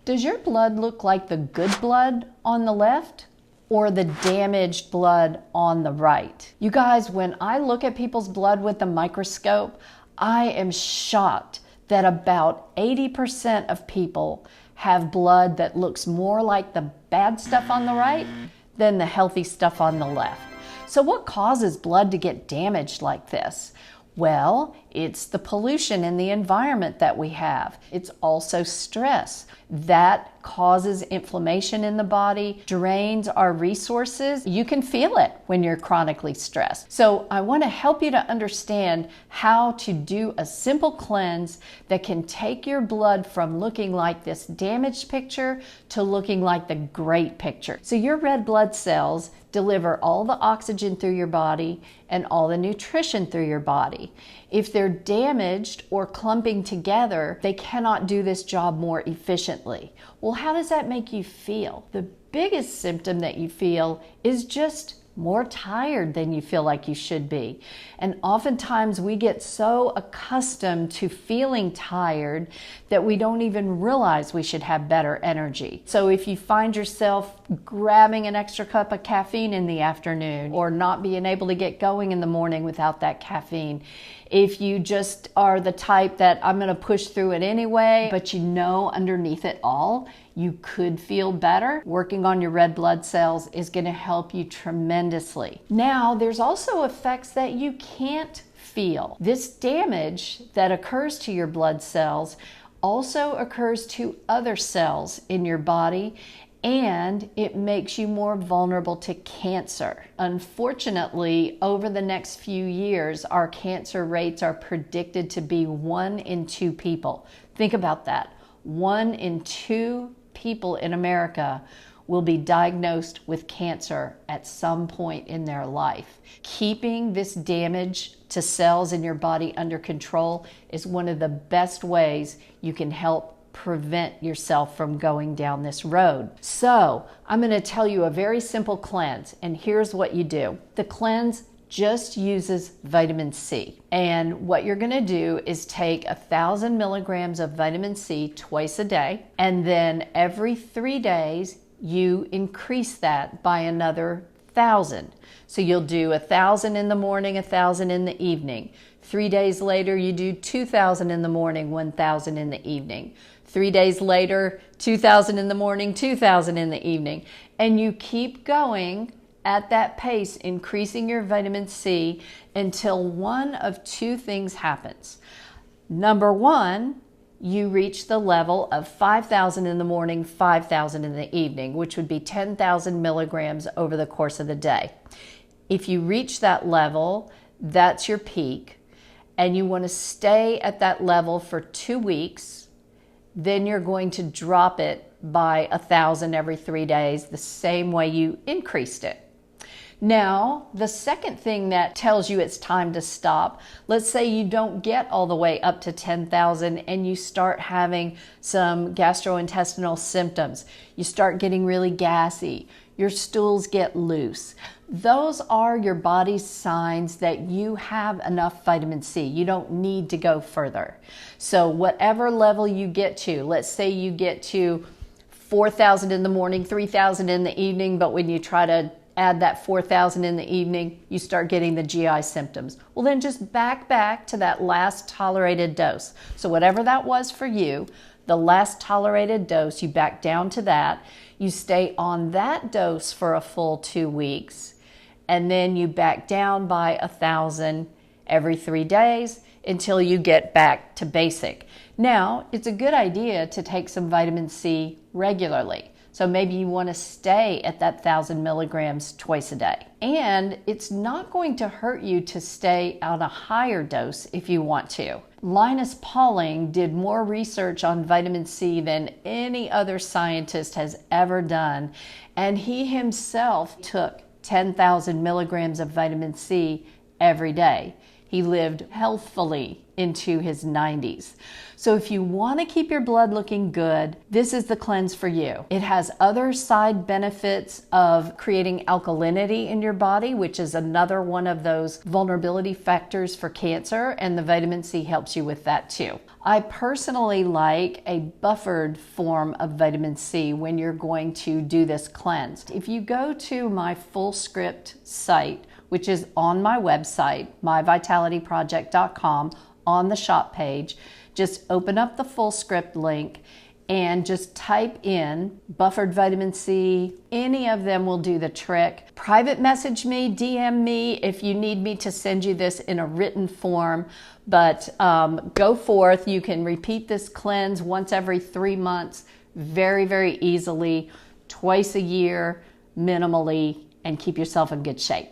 Does your blood look like the good blood on the left or the damaged blood on the right? You guys, when I look at people's blood with the microscope, I am shocked that about 80% of people have blood that looks more like the bad stuff on the right than the healthy stuff on the left. So what causes blood to get damaged like this? Well, it's the pollution in the environment that we have. It's also stress. That causes inflammation in the body, drains our resources. You can feel it when you're chronically stressed. So I want to help you to understand how to do a simple cleanse that can take your blood from looking like this damaged picture to looking like the great picture. So your red blood cells deliver all the oxygen through your body and all the nutrition through your body. If they're damaged or clumping together, they cannot do this job more efficiently. Well, how does that make you feel? The biggest symptom that you feel is just more tired than you feel like you should be. And oftentimes we get so accustomed to feeling tired that we don't even realize we should have better energy. So if you find yourself grabbing an extra cup of caffeine in the afternoon or not being able to get going in the morning without that caffeine, if you just are the type that I'm going to push through it anyway, but you know underneath it all, you could feel better, working on your red blood cells is going to help you tremendously. Now, there's also effects that you can't feel. This damage that occurs to your blood cells also occurs to other cells in your body, and it makes you more vulnerable to cancer. Unfortunately, over the next few years, our cancer rates are predicted to be 1 in 2 people. Think about that. 1 in 2 people in America will be diagnosed with cancer at some point in their life. Keeping this damage to cells in your body under control is one of the best ways you can help prevent yourself from going down this road. So I'm going to tell you a very simple cleanse, and here's what you do. The cleanse just uses vitamin C. And what you're going to do is take 1,000 milligrams of vitamin C twice a day, and then every 3 days you increase that by another 1,000. So you'll do 1,000 in the morning, 1,000 in the evening. 3 days later, you do 2,000 in the morning, 1,000 in the evening. 3 days later, 2,000 in the morning, 2,000 in the evening. And you keep going at that pace, increasing your vitamin C until one of 2 things happens. Number 1, you reach the level of 5,000 in the morning, 5,000 in the evening, which would be 10,000 milligrams over the course of the day. If you reach that level, that's your peak, and you want to stay at that level for 2 weeks. Then you're going to drop it by 1,000 every 3 days, the same way you increased it. Now, the second thing that tells you it's time to stop, let's say you don't get all the way up to 10,000 and you start having some gastrointestinal symptoms. You start getting really gassy. Your stools get loose. Those are your body's signs that you have enough vitamin C. You don't need to go further. So whatever level you get to, let's say you get to 4,000 in the morning, 3,000 in the evening, but when you try to add that 4,000 in the evening, you start getting the GI symptoms. Well, then just back to that last tolerated dose. So whatever that was for you, the last tolerated dose, you back down to that. You stay on that dose for a full 2 weeks, and then you back down by 1,000 every 3 days until you get back to basic. Now, it's a good idea to take some vitamin C regularly. So maybe you want to stay at that 1,000 milligrams twice a day. And it's not going to hurt you to stay on a higher dose if you want to. Linus Pauling did more research on vitamin C than any other scientist has ever done. And he himself took 10,000 milligrams of vitamin C every day. He lived healthfully into his 90s. So if you want to keep your blood looking good, this is the cleanse for you. It has other side benefits of creating alkalinity in your body, which is another one of those vulnerability factors for cancer, and the vitamin C helps you with that too. I personally like a buffered form of vitamin C when you're going to do this cleanse. If you go to my Fullscript site, which is on my website, myvitalityproject.com, on the shop page, just open up the Fullscript link and just type in buffered vitamin C. Any of them will do the trick. Private message me, DM me if you need me to send you this in a written form. But go forth. You can repeat this cleanse once every 3 months, very, very easily, twice a year, minimally, and keep yourself in good shape.